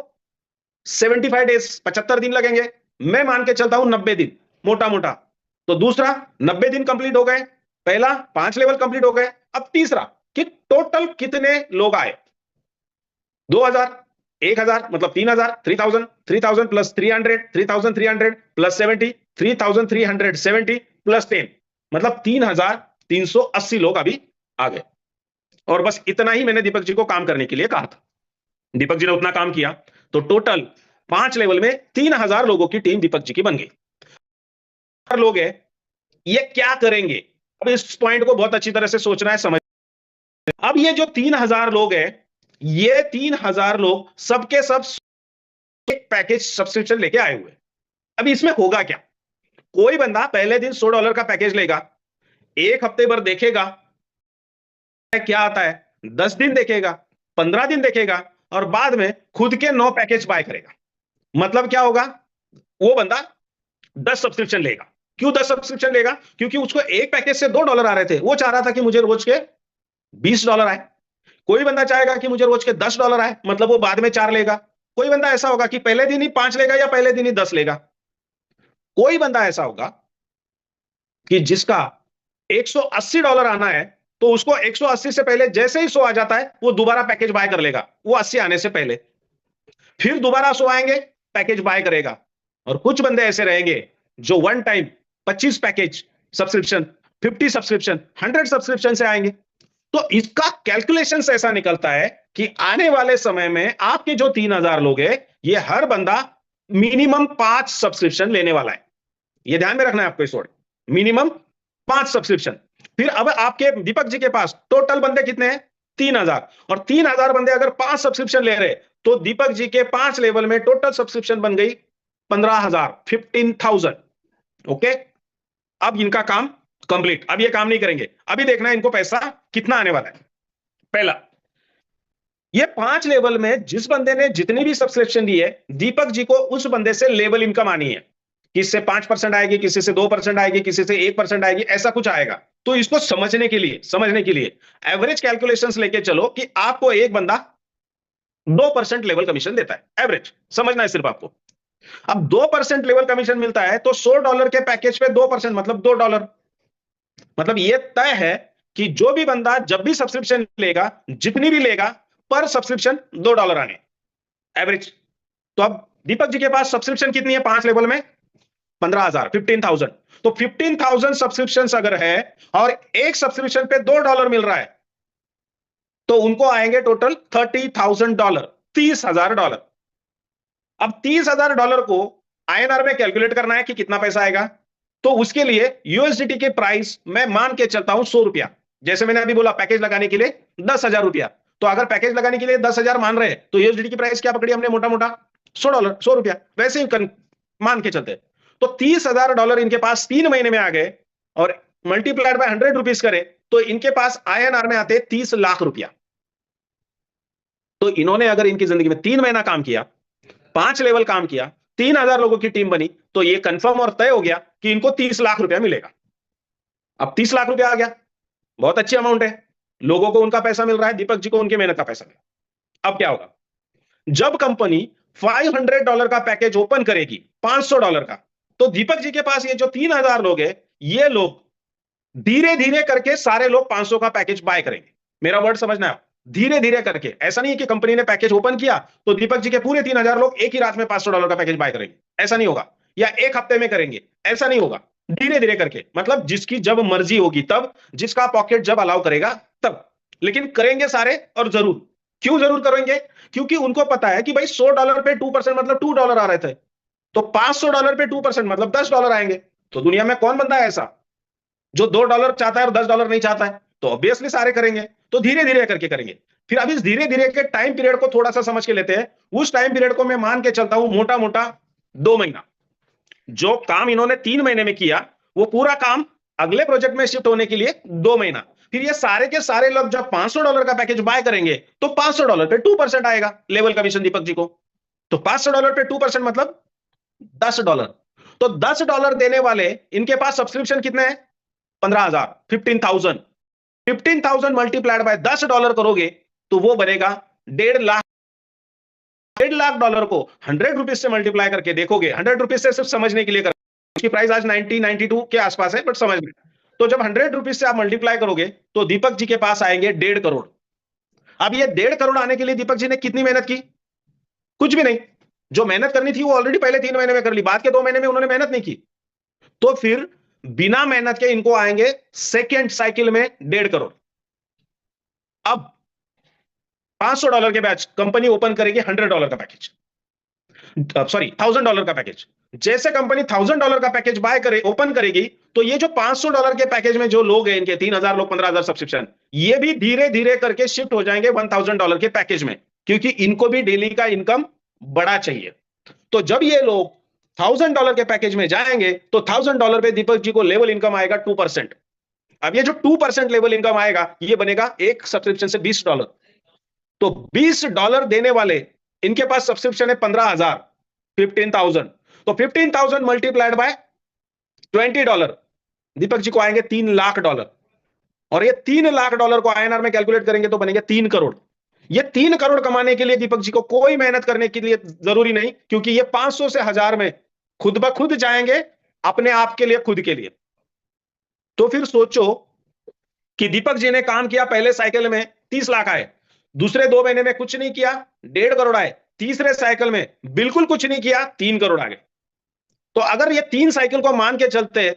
75 डेज, 75 दिन लगेंगे। मैं मान के चलता हूं 90 दिन मोटा मोटा। तो दूसरा 90 दिन कंप्लीट हो गए, पहला 5 लेवल कंप्लीट हो गए। अब तीसरा कि टोटल कितने लोग आए, 2000, 1000 मतलब 3000, 3000, 3000 प्लस 300, 3300 प्लस 70, 3370 प्लस 10, मतलब 3380 लोग अभी आ गए। और बस इतना ही मैंने दीपक जी को काम करने के लिए कहा था। दीपक जी ने उतना काम किया तो टोटल 5 लेवल में 3000 लोगों की टीम दीपक जी की बन गई। लोग हैं, ये क्या करेंगे, अब इस पॉइंट को बहुत अच्छी तरह से सोचना है, समझ। अब ये जो 3000 लोग हैं, ये 3000 लोग सबके सब एक पैकेज सब्सक्रिप्शन लेके आए हुए। अब इसमें होगा क्या, कोई बंदा पहले दिन $100 का पैकेज लेगा, एक हफ्ते भर देखेगा क्या आता है, 10 दिन देखेगा, 15 दिन देखेगा और बाद में खुद के 9 पैकेज बाय करेगा। मतलब क्या होगा, वो बंदा 10 सब्सक्रिप्शन लेगा। क्यों 10 सब्सक्रिप्शन लेगा, क्योंकि उसको एक पैकेज से $2 आ रहे थे, वो चाह रहा था कि मुझे रोज के $20 आए। कोई बंदा चाहेगा कि मुझे रोज के $10 आए, मतलब वो बाद में 4 लेगा। कोई बंदा ऐसा होगा कि पहले दिन ही 5 लेगा या पहले दिन ही 10 लेगा। कोई बंदा ऐसा होगा कि जिसका $180 आना है, तो उसको 180 से पहले जैसे ही 100 आ जाता है वो दोबारा पैकेज बाय कर लेगा, वो 80 आने से पहले। फिर दोबारा 100 आएंगे, पैकेज बाय करेगा। और कुछ बंदे ऐसे रहेंगे जो one time 25 package subscription, 50 subscription, 100 subscription से आएंगे। तो इसका कैलकुलेशन ऐसा निकलता है कि आने वाले समय में आपके जो 3000 लोग हैं, ये हर बंदा मिनिमम 5 सब्सक्रिप्शन लेने वाला है। ये ध्यान में रखना है आपको, इस वर्ड मिनिमम 5 सब्सक्रिप्शन। फिर अब आपके दीपक जी के पास टोटल बंदे कितने हैं, 3000। और 3000 बंदे अगर 5 सब्सक्रिप्शन ले रहे, तो दीपक जी के 5 लेवल में टोटल सब्सक्रिप्शन बन गई 15,000, 15,000। ओके, अब इनका काम कंप्लीट। अब ये काम नहीं करेंगे, अभी देखना है इनको पैसा कितना आने वाला है। पहला, ये 5 लेवल में जिस बंदे ने जितनी भी सब्सक्रिप्शन दी है, दीपक जी को उस बंदे से लेवल इनकम आनी है। किसी से 5% आएगी, किसी से 2% आएगी, किसी से 1% आएगी, ऐसा कुछ आएगा। तो इसको समझने के लिए एवरेज कैलकुलेशंस लेके चलो कि आपको एक बंदा 2% लेवल कमीशन देता है, एवरेज समझना है सिर्फ आपको। अब 2% लेवल कमीशन मिलता है तो $100 के पैकेज पे 2% मतलब $2। मतलब ये तय है कि जो भी बंदा जब भी सब्सक्रिप्शन लेगा, जितनी भी लेगा, पर सब्सक्रिप्शन $2 आने, एवरेज। तो अब दीपक जी के पास सब्सक्रिप्शन कितनी है 5 लेवल में? 15,000, 15,000। तो 15,000 सब्सक्रिप्शन अगर है और एक सब्सक्रिप्शन पे $2 मिल रहा है, तो उनको आएंगे टोटल $30,000, $30,000। अब $30,000 को आईएनआर में कैलकुलेट करना है कि कितना पैसा आएगा। तो उसके लिए यूएसडीटी के प्राइस मैं मान के चलता हूं ₹100। जैसे मैंने अभी बोला पैकेज लगाने के लिए ₹10,000। तो अगर पैकेज लगाने के लिए 10,000 मान रहे हैं तो यूएसडीटी की प्राइस क्या पकड़ी हमने मोटा मोटा? $100, ₹100। वैसे ही मान के चलते। तो $30,000 इनके पास 3 महीने में आ गए और मल्टीप्लाइड बाय ₹100 करे तो इनके पास आईएनआर में आते ₹30 लाख। तो इन्होंने अगर इनकी जिंदगी में 3 महीना काम किया, 5 लेवल काम किया, 3,000 लोगों की टीम बनी, तो ये कंफर्म और तय हो गया कि इनको ₹30 लाख मिलेगा। अब ₹30 लाख आ गया, बहुत अच्छी अमाउंट है। लोगों को उनका पैसा मिल रहा है, दीपक जी को उनके मेहनत का पैसा मिला। अब क्या होगा? जब कंपनी $500 का पैकेज ओपन करेगी, $500 का, तो दीपक जी के पास ये जो 3,000 लोग हैं, ये लोग धीरे धीरे करके सारे लोग 500 का पैकेज बाय करेंगे। मेरा वर्ड समझना है, धीरे धीरे करके। ऐसा नहीं है कि कंपनी ने पैकेज ओपन किया तो दीपक जी के पूरे 3,000 लोग एक ही रात में $500 का पैकेज बाय करेंगे, ऐसा नहीं होगा। या एक हफ्ते में करेंगे, ऐसा नहीं होगा। धीरे धीरे करके, मतलब जिसकी जब मर्जी होगी तब, जिसका पॉकेट जब अलाउ करेगा तब, लेकिन करेंगे सारे और जरूर। क्यों जरूर करेंगे? क्योंकि उनको पता है कि भाई $100 पे 2% मतलब $2 आ रहे थे, तो $500 पे 2% मतलब $10 आएंगे। तो दुनिया में कौन बंदा है ऐसा जो $2 चाहता है और $10 नहीं चाहता है? तो ऑब्वियसली सारे करेंगे। तो धीरे धीरे करके करेंगे। फिर अब इस धीरे धीरे के टाइम पीरियड को थोड़ा सा समझ के लेते हैं। उस टाइम पीरियड को मैं मान के चलता हूं मोटा मोटा 2 महीना। जो काम इन्होंने 3 महीने में किया, वो पूरा काम अगले प्रोजेक्ट में शिफ्ट होने के लिए 2 महीना। फिर ये सारे के सारे लोग जब $500 का पैकेज बाय करेंगे तो $500 पे 2% आएगा लेवल कमीशन दीपक जी को। तो $500 पे 2% मतलब $10। तो $10 देने वाले इनके पास सब्सक्रिप्शन कितने हैं? 15,000, 15,000। 15,000 मल्टीप्लाइड बाय $10 करोगे तो वो बनेगा 1.5 लाख। $1.5 लाख को ₹100 से मल्टीप्लाई करके देखोगे, ₹100 से सिर्फ समझने के लिए कर, उसकी प्राइस आज 90, 92 के आसपास है, बट समझ में। तो जब ₹100 से आप मल्टीप्लाई करोगे तो दीपक जी के पास आएंगे 1.5 करोड़। अब ये 1.5 करोड़ आने के लिए दीपक जी ने कितनी मेहनत की? कुछ भी नहीं। जो मेहनत करनी थी वो ऑलरेडी पहले 3 महीने में कर ली, बाद के 2 महीने में उन्होंने मेहनत नहीं की। तो फिर बिना मेहनत के इनको आएंगे सेकेंड साइकिल में 1.5 करोड़। अब $500 के बैच कंपनी ओपन करेगी $100 का पैकेज, सॉरी $1,000 का पैकेज। जैसे कंपनी $1,000 का पैकेज बाय करे, ओपन करेगी, तो ये जो $500 के पैकेज में जो लोग हैं, इनके 3,000 लोग, 15,000 सब्सक्रिप्शन, ये भी धीरे धीरे करके शिफ्ट हो जाएंगे $1,000 के पैकेज में, क्योंकि इनको भी डेली का इनकम बड़ा चाहिए। तो जब ये लोग $1,000 के पैकेज में जाएंगे तो $1,000 पे दीपक जी को लेवल इनकम आएगा 2%। अब ये जो 2% लेवल इनकम आएगा, ये बनेगा एक सब्सक्रिप्शन से $20। तो $20 देने वाले इनके पास सब्सक्रिप्शन है 15,000, 15,000। तो 15,000 मल्टीप्लाइड बाय $20, दीपक जी को आएंगे $3 लाख। और ये $3 लाख को आईएनआर में कैलकुलेट करेंगे तो बनेंगे 3 करोड़। ये 3 करोड़ कमाने के लिए दीपक जी को कोई मेहनत करने के लिए जरूरी नहीं, क्योंकि ये 500 से 1,000 में खुद ब खुद जाएंगे, अपने आप के लिए, खुद के लिए। तो फिर सोचो कि दीपक जी ने काम किया, पहले साइकिल में 30 लाख आए, दूसरे 2 महीने में कुछ नहीं किया, 1.5 करोड़ आए, तीसरे साइकिल में बिल्कुल कुछ नहीं किया, 3 करोड़ आ गए। तो अगर ये 3 साइकिल को मान के चलते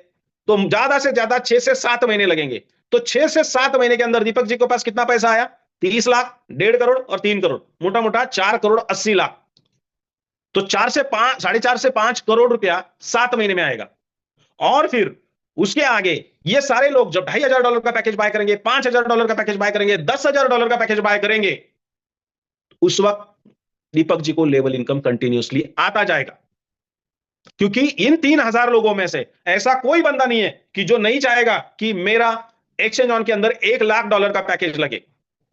तो ज्यादा से ज्यादा 6 से 7 महीने लगेंगे। तो 6 से 7 महीने के अंदर दीपक जी के पास कितना पैसा आया? 30 लाख, 1.5 करोड़ और 3 करोड़, मोटा मोटा 4,80,00,000। तो 4 से 5, 4.5 से 5 करोड़ रुपया 7 महीने में आएगा। और फिर उसके आगे ये सारे लोग जब $2,500 का पैकेज बाय करेंगे, $5,000 का पैकेज बाय करेंगे, $10,000 का पैकेज बाय करेंगे, उस वक्त दीपक जी को लेवल इनकम कंटिन्यूअसली आता जाएगा। क्योंकि इन 3,000 लोगों में से ऐसा कोई बंदा नहीं है कि जो नहीं चाहेगा कि मेरा एक्सचेंज ऑन के अंदर $1,00,000 का पैकेज लगे।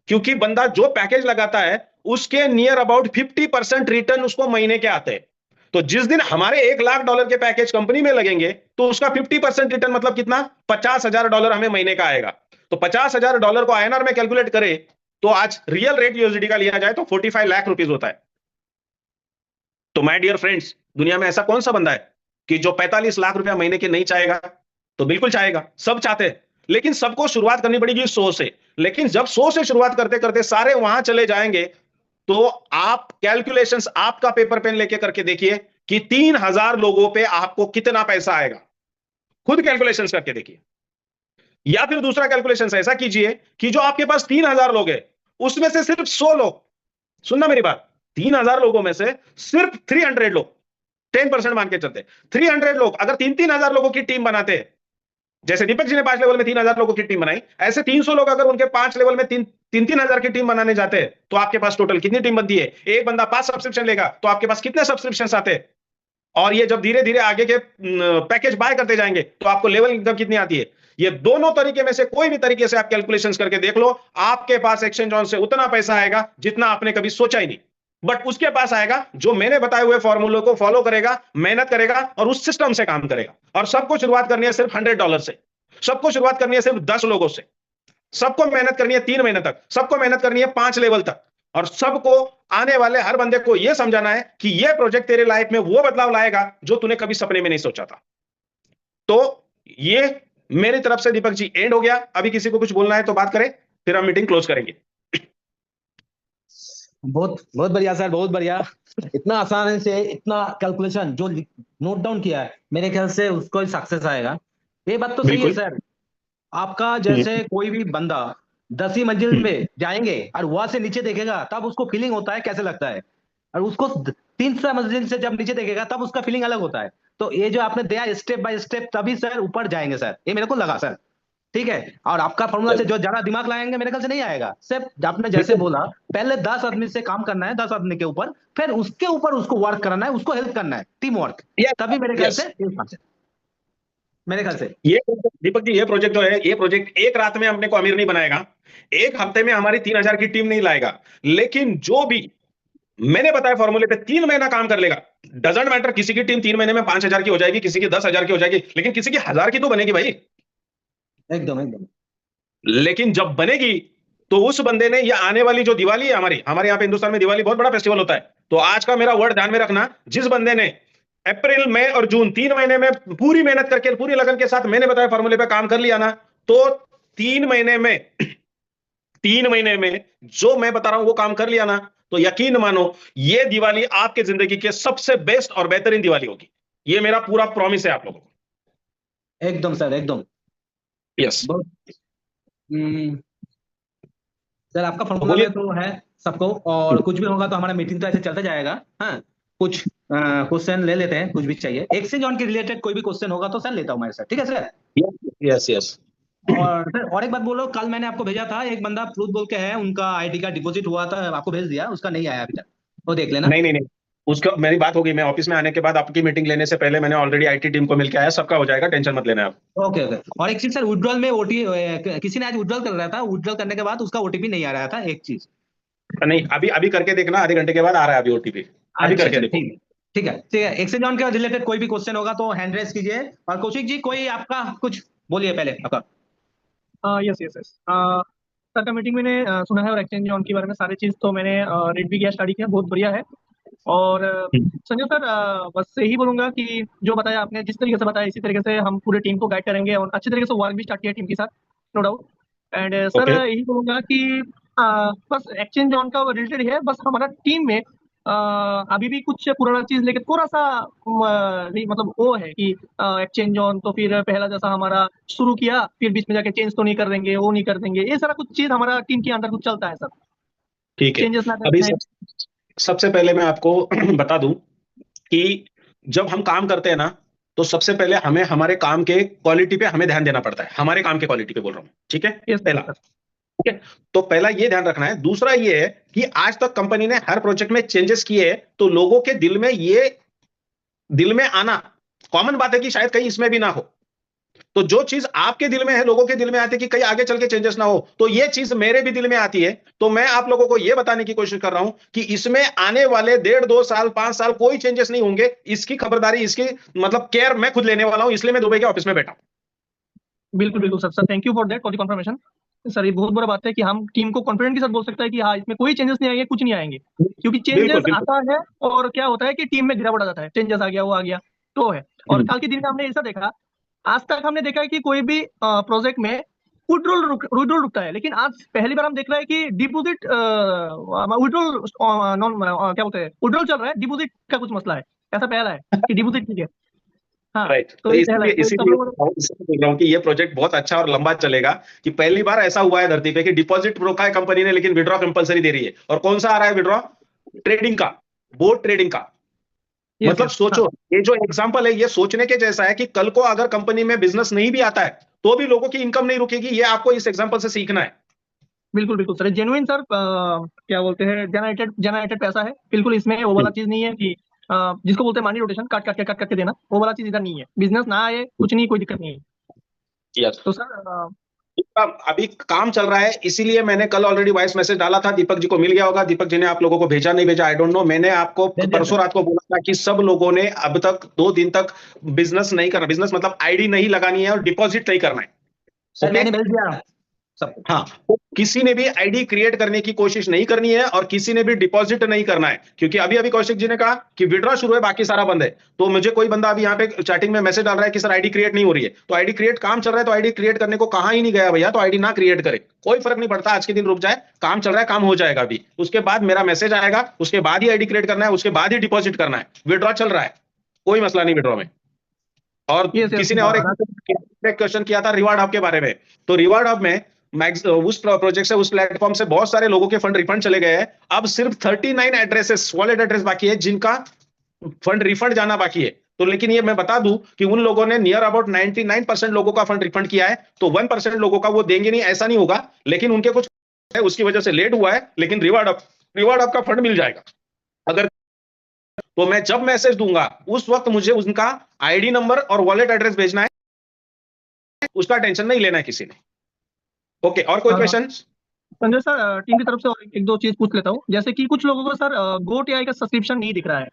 क्योंकि बंदा जो पैकेज लगाता है उसके नियर अबाउट 50% रिटर्न उसको महीने के आते हैं। तो जिस दिन हमारे $1 लाख के पैकेज कंपनी में लगेंगे तो उसका 50% रिटर्न मतलब कितना, $50,000 हमें महीने का आएगा। तो $50,000 को आईएनआर में कैलकुलेट करें तो आज रियल रेट यूएसडी का लिया जाए तो 45 लाख रुपीस होता है। तो माय डियर फ्रेंड्स, दुनिया में ऐसा कौन सा बंदा है कि जो 45 लाख रुपया महीने के नहीं चाहेगा? तो बिल्कुल चाहेगा, सब चाहते हैं, लेकिन सबको शुरुआत करनी पड़ेगी 100 से। लेकिन जब 100 से शुरुआत करते करते सारे वहां चले जाएंगे तो आप कैलकुलेशंस आपका पेपर पेन लेके करके देखिए कि 3,000 लोगों पे आपको कितना पैसा आएगा। खुद कैलकुलेशंस करके देखिए। या फिर दूसरा कैलकुलेशंस ऐसा कीजिए कि जो आपके पास 3,000 लोग हैं उसमें से सिर्फ 100 लोग, सुनना मेरी बात, 3,000 लोगों में से सिर्फ 300 लोग, 10% मान के चलते, 300 लोग अगर 3,000 लोगों की टीम बनाते हैं, जैसे दीपक जी ने 5 लेवल में 3,000 लोगों की टीम बनाई, ऐसे 300 लोग अगर उनके 5 लेवल में 3,000 की टीम बनाने जाते हैं तो आपके पास टोटल कितनी टीम बनती है? एक बंदा 5 सब्सक्रिप्शन लेगा तो आपके पास कितने सब्सक्रिप्शन आते हैं? और ये जब धीरे धीरे आगे के पैकेज बाय करते जाएंगे तो आपको लेवल इनकम कितनी आती है? ये दोनों तरीके में से कोई भी तरीके से आप कैलकुलेशंस करके देख लो, आपके पास एक्सचेंज ऑन से उतना पैसा आएगा जितना आपने कभी सोचा ही नहीं। बट उसके पास आएगा जो मैंने बताए हुए फॉर्मूले को फॉलो करेगा, मेहनत करेगा और उस सिस्टम से काम करेगा। और सबको शुरुआत करनी है सिर्फ $100 से, सबको शुरुआत करनी है सिर्फ 10 लोगों से, सबको मेहनत करनी है 3 महीने तक, सबको मेहनत करनी है 5 लेवल तक, और सबको आने वाले हर बंदे को यह समझाना है कि यह प्रोजेक्ट तेरे लाइफ में वो बदलाव लाएगा जो तूने कभी सपने में नहीं सोचा था। तो ये मेरी तरफ से दीपक जी एंड हो गया। अभी किसी को कुछ बोलना है तो बात करें, फिर हम मीटिंग क्लोज करेंगे। बहुत बहुत बढ़िया सर, बहुत बढ़िया। इतना आसान से इतना कैलकुलेशन जो नोट डाउन किया है, मेरे ख्याल से उसको सक्सेस आएगा। ये बात तो सही है सर। आपका जैसे कोई भी बंदा 10वीं मंजिल में जाएंगे और वहां से नीचे देखेगा तब उसको फीलिंग होता है कैसे लगता है, और उसको 300 मंजिल से जब नीचे देखेगा तब उसका फीलिंग अलग होता है। तो ये जो आपने दिया स्टेप बाय स्टेप, तभी सर ऊपर जाएंगे सर, ये मेरे को लगा सर। ठीक है, और आपका फॉर्मूला से जो ज्यादा दिमाग लगाएंगे मेरे ख्याल से नहीं आएगा। सिर्फ आपने जैसे बोला पहले 10 आदमी से काम करना है, 10 आदमी के ऊपर, फिर उसके ऊपर उसको वर्क करना है, उसको हेल्प करना है, टीम वर्क, तभी मेरे ख्याल से मेरे ख्याल से ये दीपक जी, ये प्रोजेक्ट जो है, ये प्रोजेक्ट एक रात में अपने को अमीर नहीं बनाएगा, एक हफ्ते में हमारी 3,000 की टीम नहीं लाएगा, लेकिन जो भी मैंने बताया फॉर्मूले पे 3 महीना काम कर लेगा, डजंट मैटर, किसी की टीम 3 महीने में 5,000 की हो जाएगी, किसी की 10,000 की हो जाएगी, लेकिन किसी की 1,000 की तो बनेगी भाई। एकदम एकदम। लेकिन जब बनेगी तो उस बंदे ने, ये आने वाली जो दिवाली है हमारे यहाँ पे हिंदुस्तान में दिवाली बहुत बड़ा फेस्टिवल होता है, तो आज का मेरा वर्ड ध्यान में रखना, जिस बंदे ने अप्रैल मई और जून 3 महीने में पूरी मेहनत करके पूरी लगन के साथ मैंने बताया फॉर्मूले पे काम कर लिया ना, तो 3 महीने में 3 महीने में जो मैं बता रहा हूं वो काम कर लिया ना, तो यकीन मानो ये दिवाली आपके जिंदगी के सबसे बेस्ट और बेहतरीन दिवाली होगी। ये मेरा पूरा प्रॉमिस है आप लोगों को। एकदम सर, एकदम। यस सर, आपका फॉर्मूला में तो है सबको, और कुछ भी होगा तो हमारा मीटिंग तो ऐसे चलता जाएगा। हाँ, कुछ क्वेश्चन ले लेते हैं, कुछ भी चाहिए एक्सचेंज ऑन के रिलेटेड कोई भी क्वेश्चन होगा तो सर लेता हूँ मैं सर। ठीक है सर। Yes yes. और सर और एक बात बोलो, कल मैंने आपको भेजा था, एक बंदा प्रूफ बोल के है, उनका आईटी का डिपॉजिट हुआ था, आपको भेज दिया, उसका नहीं आया अभी तक, वो देख लेना। नहीं नहीं नहीं, उसका मेरी बात होगी, मैं ऑफिस में आने के बाद आपकी मीटिंग लेने से पहले मैंने ऑलरेडी आईटी टीम को मिलकर आया, सबका हो जाएगा, टेंशन मत लेना आप। Okay okay. और एक चीज सर, विड्रॉल में ओटी किसी ने आज विड्रॉल कर रहा था, विड्रॉल करने के बाद उसका ओटीपी नहीं आ रहा था, एक चीज। नहीं, अभी अभी करके देखना, आधे घंटे के बाद आ रहा है अभी ओटीपी, अभी करके देखो। ठीक है ठीक है। एक्सचेंज ऑन के रिलेटेड कोई भी क्वेश्चन होगा तो हैंड रेस कीजिए। और कौशिक जी, कोई आपका कुछ बोलिए पहले आपका। यस यस यस सर का मीटिंग मैंने सुना है, और एक्सचेंज ऑन के बारे में सारी चीज़ तो मैंने रीड भी किया, स्टडी किया, बहुत बढ़िया है। और संजय सर, बस यही बोलूंगा कि जो बताया आपने, जिस तरीके से बताया इसी तरीके से हम पूरे टीम को गाइड करेंगे, और अच्छी तरीके से वर्क भी स्टार्ट किया टीम के साथ, नो डाउट। एंड सर यही बोलूंगा कि बस एक्सचेंज ऑन का रिलेटेड है, बस हमारा टीम में अभी भी कुछ पुराना चीज लेके थोड़ा सा नहीं, मतलब वो है कि एक्सचेंज ऑन तो फिर पहला जैसा हमारा शुरू किया, फिर बीच में जाके चेंज तो नहीं कर देंगे, वो नहीं कर देंगे, ये सारा कुछ चीज हमारा टीम के अंदर कुछ चलता है सर। ठीक है, चेंजेस अभी सबसे पहले मैं आपको बता दूं कि जब हम काम करते हैं ना, तो सबसे पहले हमें हमारे काम के क्वालिटी पे हमें ध्यान देना पड़ता है, हमारे काम के क्वालिटी पे बोल रहा हूं, ठीक है? पहला, ठीक है, तो पहला ये ध्यान रखना है। दूसरा ये है कि आज तक कंपनी ने हर प्रोजेक्ट में चेंजेस किए, तो लोगों के दिल में आना कॉमन बात है कि शायद कहीं इसमें भी ना हो, तो जो चीज आपके दिल में है, लोगों के दिल में आती है कि कहीं आगे चल के चेंजेस ना हो, तो ये चीज मेरे भी दिल में आती है। तो मैं आप लोगों को ये बताने की कोशिश कर रहा हूं कि इसमें आने वाले 1.5-2 साल 5 साल कोई चेंजेस नहीं होंगे। इसकी खबरदारी, इसकी मतलब केयर मैं खुद लेने वाला हूं, इसलिए मैं दुबई के ऑफिस में बैठा हूं। बिल्कुल बिल्कुल sir, thank you for that, for the confirmation. Sir ये बहुत बड़ा बात है कि हम टीम को कॉन्फिडेंट के साथ बोल सकता है कि हाँ इसमें कोई चेंजेस नहीं आएंगे, कुछ नहीं आएंगे, क्योंकि बिल्कुल चेंजेस बिल्कुल। आता है और क्या होता है कि टीम में गिरावट आ जाता है, चेंजेस आ गया, वो आ गया, तो है। और कल के दिन में हमने ऐसा देखा, आज तक हमने देखा है कि कोई भी प्रोजेक्ट में विड्रॉल रुकता है, लेकिन आज पहली बार हम देख रहे हैं कि डिपॉजिट विड्रॉल नॉन क्या बोलते हैं, विड्रॉल चल रहा है, डिपॉजिट का कुछ मसला है। ऐसा पहला है कि डिपॉजिट ठीक है। हाँ, राइट, तो तो ये पहला इसीलिए है, तो सब इसीलिए लोगों ने। इसीलिए बोल रहा हूँ कि ये प्रोजेक्ट बहुत अच्छा और लंबा चलेगा। कि पहली बार ऐसा हुआ है धरती पे कि डिपॉजिट रोका है कंपनी ने, लेकिन विड्रॉ कंपलसरी दे रही है। और कौन सा आ रहा है विड्रॉ? ट्रेडिंग का, बोट ट्रेडिंग का। यस मतलब यस, हाँ, सोचो, ये जो एग्जांपल है ये सोचने के जैसा है कि कल को अगर कंपनी में बिजनेस नहीं भी आता है तो भी लोगों की इनकम नहीं रुकेगी। ये आपको इस एग्जांपल से सीखना है। बिल्कुल बिल्कुल सर, जेन्युइन सर, क्या बोलते हैं, जनरेटेड जनरेटेड पैसा है बिल्कुल, इसमें वो वाला चीज नहीं है कि जिसको बोलते हैं मनी रोटेशन, काट के देना, वो वाला चीज इधर नहीं है। बिजनेस ना आए कुछ नहीं, कोई दिक्कत नहीं है। यस। तो सर अभी काम चल रहा है, इसीलिए मैंने कल ऑलरेडी वॉइस मैसेज डाला था। दीपक जी को मिल गया होगा, दीपक जी ने आप लोगों को भेजा नहीं भेजा आई डोंट नो। मैंने आपको दे दिया परसों सर। रात को बोला था कि सब लोगों ने अब तक 2 दिन तक बिजनेस नहीं करना। बिजनेस मतलब आईडी नहीं लगानी है और डिपॉजिट नहीं करना है। Sir okay. मैंने भेज दिया सबको। हाँ, तो किसी ने भी आईडी क्रिएट करने की कोशिश नहीं करनी है और किसी ने भी डिपॉजिट नहीं करना है, क्योंकि अभी अभी कौशिक जी ने कहा कि विड्रॉ शुरू है, बाकी सारा बंद है। तो मुझे कोई बंदा अभी यहाँ पे चैटिंग में मैसेज डाल रहा है कि सर आईडी क्रिएट नहीं हो रही है। तो आईडी क्रिएट काम चल रहा है, तो आईडी क्रिएट करने को कहाँ ही नहीं गया भैया। तो आईडी ना क्रिएट करे, कोई फर्क नहीं पड़ता। आज के दिन रुक जाए, काम चल रहा है, काम हो जाएगा अभी। उसके बाद मेरा मैसेज आएगा, उसके बाद ही आईडी क्रिएट करना है, उसके बाद ही डिपॉजिट करना है। विड्रॉ चल रहा है, कोई मसला नहीं विड्रॉ में। और यस यस, किसी ने और एक क्वेश्चन किया था रिवार्ड हब के बारे में। तो रिवार्ड हब में उस प्रोजेक्ट से, उस प्लेटफॉर्म से बहुत सारे लोगों के फंड रिफंड चले गए हैं। अब सिर्फ 39 एड्रेसेस, वॉलेट एड्रेस बाकी है जिनका फंड रिफंड जाना बाकी है। तो लेकिन ये मैं बता दूं कि उन लोगों ने नियर अबाउट 99% लोगों का फंड रिफंड किया है। तो 1% लोगों का वो देंगे नहीं, ऐसा नहीं होगा। लेकिन उनके कुछ है, उसकी वजह से लेट हुआ है, लेकिन रिवार्ड अप का फंड मिल जाएगा। अगर तो मैं जब मैसेज दूंगा उस वक्त मुझे उनका आईडी नंबर और वॉलेट एड्रेस भेजना है, उसका टेंशन नहीं लेना है किसी ने। ओके, और कोई क्वेश्चन? संजय सर, टीम की तरफ से और एक दो चीज पूछ लेता हूँ। जैसे कि कुछ लोगों को सर गोट एआई का सब्सक्रिप्शन नहीं दिख रहा है।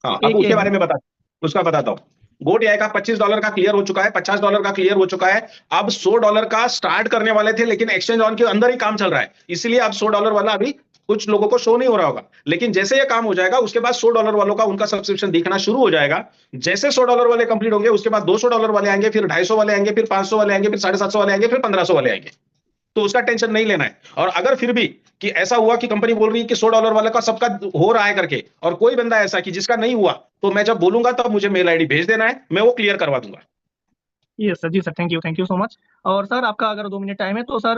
हाँ, अब एक ये उसके है। बारे में बता, उसका बताता हूँ। गोट एआई का $25 का क्लियर हो चुका है, $50 का क्लियर हो चुका है। अब $100 का स्टार्ट करने वाले थे, लेकिन एक्सचेंज ऑन के अंदर ही काम चल रहा है, इसीलिए अब $100 वाला अभी कुछ लोगों को शो नहीं हो रहा होगा। लेकिन जैसे ये काम हो जाएगा उसके बाद $100 वालों का उनका सब्सक्रिप्शन दिखना शुरू हो जाएगा। जैसे $100 वाले कंप्लीट होंगे उसके बाद $200 वाले आएंगे, फिर 250 वाले आएंगे, फिर 500 वाले आएंगे, फिर 750 वाले आएंगे, फिर 1500 वाले आएंगे। तो उसका टेंशन नहीं लेना है। और अगर फिर भी कि ऐसा हुआ कि कंपनी बोल रही है कि $100 वाले का सबका हो रहा है करके, और कोई बंदा ऐसा कि जिसका नहीं हुआ, तो मैं जब बोलूंगा तब मुझे मेल आईडी भेज देना है, मैं वो क्लियर करवा दूंगा। यस सर, जी sir, thank you so much. और सर आपका अगर 2 मिनट टाइम है तो sir,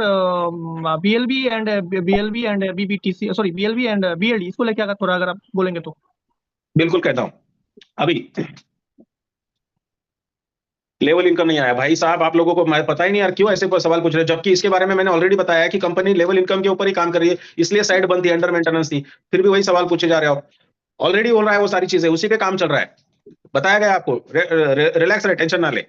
BLB and BBTC, sorry BLB and BLD, इसको लेके अगर थोड़ा अगर आप बोलेंगे तो। बिल्कुल कहता हूं। अभी लेवल इनकम नहीं आया भाई साहब, आप लोगों को मैं पता ही नहीं यार क्यों ऐसे सवाल पूछ रहे हैं, जबकि इसके बारे में मैंने ऑलरेडी बताया है कि कंपनी लेवल इनकम के ऊपर ही काम कर रही है, इसलिए साइड बंद थी, अंडर मेंटेनेंस थी। फिर भी वही सवाल पूछे जा रहे हो। ऑलरेडी बोल रहा है वो सारी चीजें, उसी पे काम चल रहा है। बताया गया आपको, रिलैक्स रहे, टेंशन ना ले।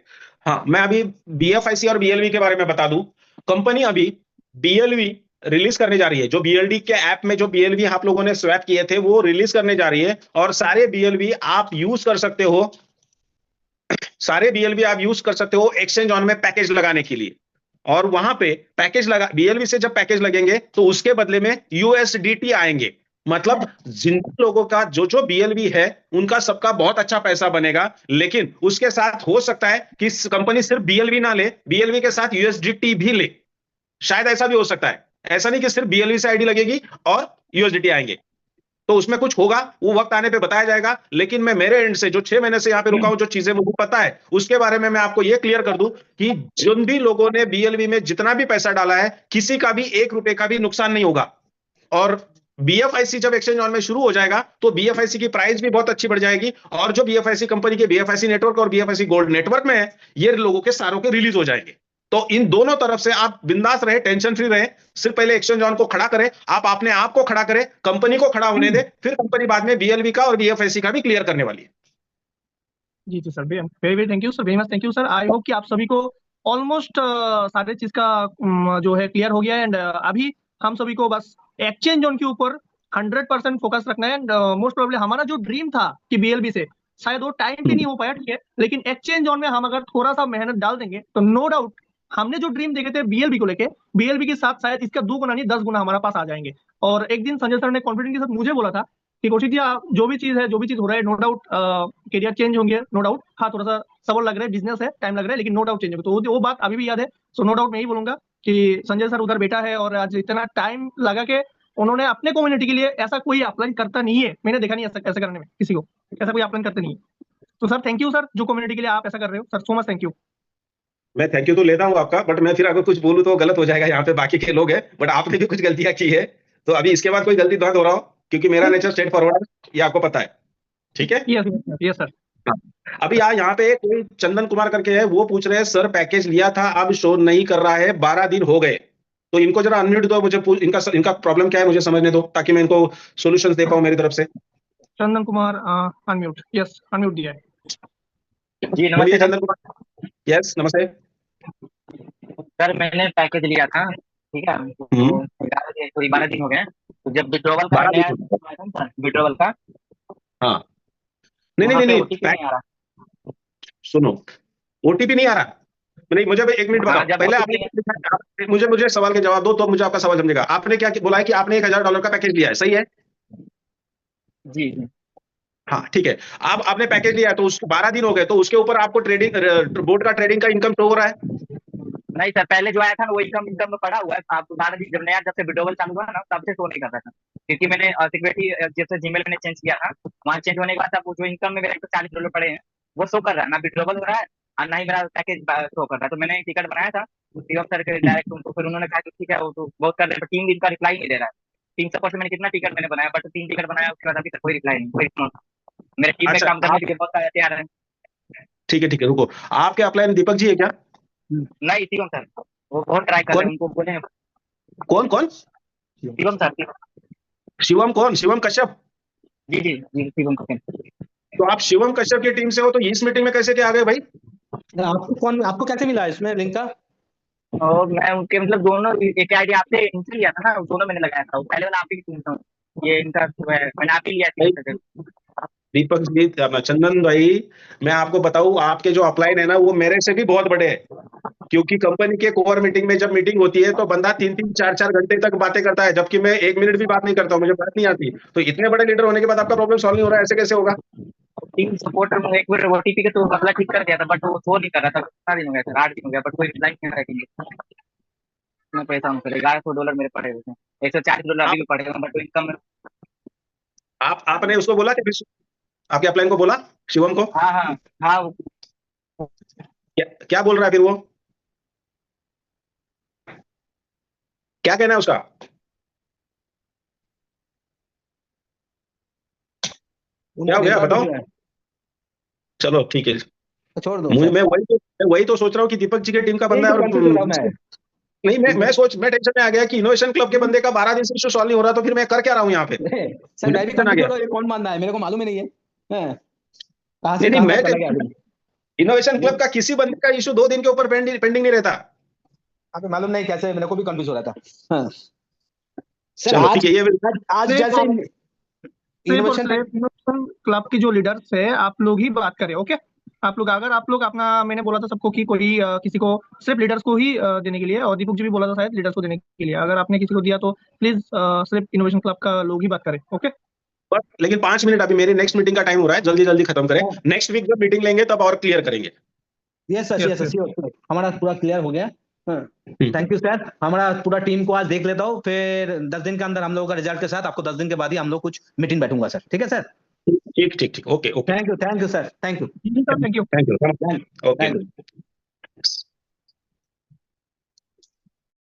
हाँ, मैं अभी बीएफआईसी और बीएलवी के बारे में बता दूं। कंपनी अभी बीएलवी रिलीज करने जा रही है। जो बीएलडी के ऐप में जो बीएलवी आप लोगों ने स्वैप किए थे वो रिलीज करने जा रही है, और सारे बीएलवी आप यूज कर सकते हो। सारे बीएलबी आप यूज कर सकते हो एक्सचेंज ऑन में पैकेज लगाने के लिए। और वहां पे पैकेज लगा, बीएलबी से जब पैकेज लगेंगे तो उसके बदले में यूएसडीटी आएंगे। मतलब जिन लोगों का जो जो बीएलबी है उनका सबका बहुत अच्छा पैसा बनेगा। लेकिन उसके साथ हो सकता है कि कंपनी सिर्फ बीएलबी ना ले, बीएलबी के साथ यूएसडीटी भी ले। शायद ऐसा भी हो सकता है। ऐसा नहीं कि सिर्फ बीएलबी से आईडी लगेगी और यूएसडीटी आएंगे। तो उसमें कुछ होगा, वो वक्त आने पे बताया जाएगा। लेकिन मैं मेरे एंड से जो 6 महीने से यहाँ पे रुका हूं, जो चीजें मुझे पता है उसके बारे में मैं आपको ये क्लियर कर दूं कि जिन भी लोगों ने बीएलबी में जितना भी पैसा डाला है, किसी का भी 1 रुपए का भी नुकसान नहीं होगा। और बीएफआईसी जब एक्सचेंज ऑन में शुरू हो जाएगा तो बीएफआईसी की प्राइस भी बहुत अच्छी बढ़ जाएगी। और जो बीएफआईसी कंपनी के बीएफआईसी नेटवर्क और बीएफआईसी गोल्ड नेटवर्क में है, ये लोगों के सारों के रिलीज हो जाएंगे। तो इन दोनों तरफ से आप बिंदास रहे, टेंशन फ्री रहे। सिर्फ पहले एक्सचेंज ऑन को खड़ा करें, आप अपने आप को खड़ा करें, कंपनी को खड़ा होने दे, फिर कंपनी बाद में बीएलबी का और बीएफआईसी का भी क्लियर करने वाली है। जी जी sir, very very thank you sir, very much thank you sir. I hope कि आप सभी को ऑलमोस्ट सारे चीज का जो है क्लियर हो गया है। एंड अभी हम सभी को बस एक्सचेंज जोन के ऊपर 100% फोकस रखना है। एंड मोस्ट प्रोबेबली हमारा जो ड्रीम था कि बीएलबी से, शायद वो टाइम पे नहीं हो पाया, ठीक है, लेकिन एक्सचेंज जोन में हम अगर थोड़ा सा मेहनत डाल देंगे तो नो डाउट हमने जो ड्रीम देखे थे बीएलबी को लेके, बीएलबी के साथ शायद इसका 2 गुना नहीं 10 गुना हमारा पास आ जाएंगे। और एक दिन संजय सर ने कॉन्फिडेंस के साथ मुझे बोला था कि कौशिक जी, आप जो भी चीज है, जो भी चीज हो रहा है, नो डाउट करियर चेंज होंगे, नो डाउट। हाँ, थोड़ा सा सवाल लग रहा है, बिजनेस है, टाइम लग रहा है, लेकिन नो डाउट चेंज होगा। तो वो बात अभी भी याद है। सो नो डाउट मैं ही बोलूंगा कि संजय सर उधर बेटा है और आज इतना टाइम लगा के उन्होंने अपने कम्युनिटी के लिए ऐसा कोई अपलाइन करता नहीं है, मैंने देखा नहीं ऐसा करने में किसी को, ऐसा कोई अपलाइन करते नहीं है। तो सर थैंक यू सर, जो कम्युनिटी के लिए आप ऐसा कर रहे हो sir, so much thank you. मैं थैंक यू तो लेता हूँ आपका, बट मैं फिर अगर कुछ बोलूँ तो गलत हो जाएगा, यहाँ पे बाकी के लोग हैं, बट आपने भी कुछ गलतियां की है, तो अभी इसके बाद कोई गलती ना दोहराओ, क्योंकि मेरा नेचर स्ट्रेट फॉरवर्ड है, ये आपको पता है, ठीक है। Yes yes sir. हाँ। अभी यहाँ पे कोई चंदन कुमार करके है, वो पूछ रहे हैं सर पैकेज लिया था अब शो नहीं कर रहा है, 12 दिन हो गए, तो इनको जरा अनम्यूट दो, मुझे इनका प्रॉब्लम क्या है मुझे समझने दो, ताकि मैं इनको सॉल्यूशंस दे पाऊं मेरी तरफ से। Chandan Kumar unmute, yes unmute दिया है। जी बोलिए नमस्ते चंदन कुमार। यस नमस्ते। सर, मैंने पैकेज लिया था, ठीक है, तो 12 दिन हो गए। तो जब विड्रॉवल का 12 नया दिन आया था ना सर, विड्रॉवल का, हाँ, नहीं नहीं वहाँ नहीं पे नहीं, ओटीपी नहीं आ रहा। सुनो, ओटीपी नहीं आ रहा, नहीं मुझे भाई एक मिनट हाँ, बताओ, जब पहले ओटीपी आपने मुझे मुझे सवाल के जवाब दो, तो मुझे आपका सवाल समझेगा। आपने क्या बोला है कि आपने $1000 का पैकेज लिया है, सही है? जी जी हाँ ठीक है। अब आपने पैकेज लिया है, तो उसको 12 दिन हो गए, तो उसके ऊपर आपको ट्रेडिंग बोर्ड का ट्रेडिंग का इनकम शो हो रहा है? नहीं सर, पहले जो आया था ना वो इनकम इनकम में पड़ा हुआ है। आप 12 दिन जब से विड्रॉवल चालू हुआ ना, तब से शो नहीं कर रहा था, क्योंकि मैंने सिक्योरिटी जैसे जीमेल मैंने चेंज किया था, वहाँ चेंज होने के बाद अब जो इनकम में मेरे $40 पड़े हैं वो शो कर रहा है, ना विड्रॉवल हो रहा है और ना ही मेरा पैकेज शो कर रहा है। तो मैंने टिकट बनाया था शिवम सर के डायरेक्ट उनको, फिर उन्होंने कहा कि ठीक है, वो तो बहुत कर रहे हैं, पर 3 दिन का रिप्लाई नहीं दे रहा है। 300 से मैंने कितना टिकट मैंने बनाया, बट 3 टिकट बनाया, उसके बाद अभी तक कोई रिप्लाई नहीं, कोई रिस्पॉन्स। मेरे टीम में अच्छा काम करने आप, के लिए बहुत सारे तैयार है। ठीक है रुको, आपके अपलाइन दीपक जी है क्या? नहीं, शिवम सर, वो बहुत ट्राई कर रहे कौन हैं, उनको बोले हैं। कौन कौन? शिवम सर, शिवम कौन? शिवम कश्यप? जी जी जी, शिवम सर। तो आप शिवम कश्यप की टीम से हो, तो इस मीटिंग में कैसे क्या आ गए भाई? आपको कैसे मिला इसमें लिंक का? और मैं उनके मतलब दोनों एक आईडिया आपसे इनसे लिया था ना, दोनों मैंने लगाया था, पहले वाला आप ही सुनता हूँ, ये इनका जो है मैंने आप ही लिया था। दीपक जी, चंदन भाई, मैं आपको बताऊं, आपके जो अपलाइन है ना, वो मेरे से भी बहुत बड़े हैं, क्योंकि कंपनी के कोर मीटिंग में जब मीटिंग होती है तो बंदा 3-3 4-4 घंटे तक बातें करता है, जबकि मैं 1 मिनट भी बात नहीं करता हूं, मुझे बात नहीं आती। तो इतने बड़े लीडर होने के बाद आपका प्रॉब्लम सॉल्व नहीं हो रहा है, ऐसे कैसे होगा? टीम सपोर्टर में एक बार ओटीपी के तो मसला ठीक कर दिया था, बट वो शो नहीं कर रहा था। 7 दिन हो गया था, 8 दिन हो गया, बट कोई रिप्लाई नहीं आ रहा है। मैं परेशान कर $1100 मेरे पड़े हुए थे, $140 अभी आप भी पड़े हुए, बट इनकम। आपने उसको बोला कि आपके अपलाइन को बोला, शिवम को? हाँ हाँ हाँ, क्या बोल रहा है फिर वो? क्या कहना है उसका? क्या हो गया बताओ? चलो ठीक है, छोड़ दो मुझे सर, मैं वही तो सोच रहा हूँ कि दीपक जी की टीम का यही बंदा है, तो और कंफ्यूज हो रहा हूं मैं। नहीं, मैं टेंशन में आ गया कि इनोवेशन क्लब के बंदे का 12 दिन से इशू सॉल्व नहीं हो रहा, तो फिर मैं कर क्या रहा हूँ यहाँ पे? सर मुझे मैं भी टेंशन आ कंफ्यूज गया। हो रहा हूँ, ये कौन बंदा है, मेरे को मालूम ही नहीं है। कहाँ से नहीं नहीं, कहाँ मैं तक चला गया अभी। इनोवेशन क्लब का किसी बंदे का इशू 2 दिन के ऊपर पेंडिंग नहीं रहता। अभी मालूम नहीं कैसे, मेरे को भी कंफ्यूज हो रहा था। हाँ। सर चलो आज ठीक है, ये आज जैसे इनोवेशन इनोवेशन क्लब की जो लीडर्स है, आप लोग ही बात करें, ओके। आप लोग अगर आप लोग अपना, मैंने बोला था सबको कि कोई किसी को सिर्फ लीडर्स को ही देने के लिए, और दीपक जी भी बोला था शायद लीडर्स को देने के लिए, अगर आपने किसी को दिया तो प्लीज सिर्फ इनोवेशन क्लब का लोग ही बात करें, ओके। बस, लेकिन 5 मिनट, अभी मेरी नेक्स्ट मीटिंग का टाइम हो रहा है, जल्दी जल्दी खत्म करें, नेक्स्ट वीक जब मीटिंग लेंगे तब और क्लियर करेंगे। यस सर, यस सर, हमारा पूरा क्लियर हो गया। थैंक यू सर, हमारा पूरा टीम को आज देख लेता हूँ, फिर 10 दिन के अंदर हम लोगों का रिजल्ट के साथ आपको 10 दिन के बाद ही हम लोग कुछ मीटिंग बैठूंगा सर, ठीक है सर? ठीक, okay okay, thank you sir, thank you. Thank you. Thank you, okay.